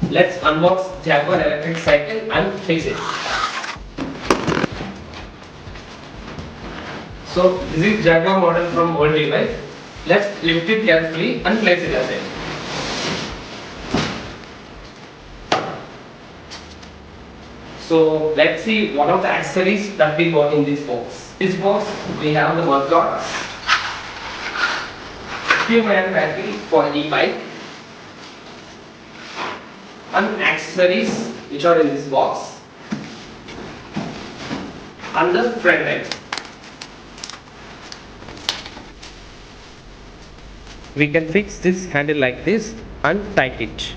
Let's unbox Jaguar electric cycle and fix it. So this is Jaguar model from old device. Let's lift it carefully and place it aside. So let's see what are the accessories that we got in this box. In this box we have the mud guard, lithium-ion battery for e-bike, and accessories which are in this box, and the front end. We can fix this handle like this and tight it.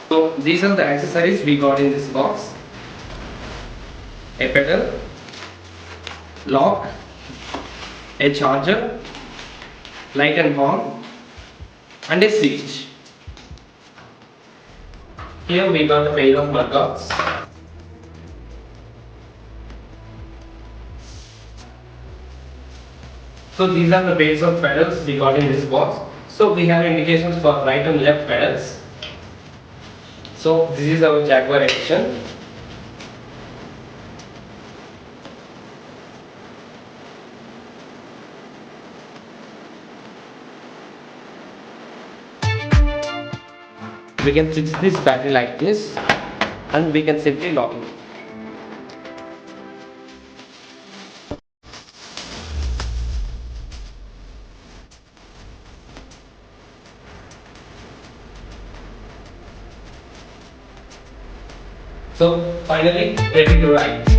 So these are the accessories we got in this box: a pedal, lock, a charger, light and horn, and a switch. Here we got a pair of mud guards. So these are the pairs of pedals we got in this box. So we have indications for right and left pedals. So this is our Jaguar edition. We can fix this battery like this and we can simply lock it. So finally ready to ride.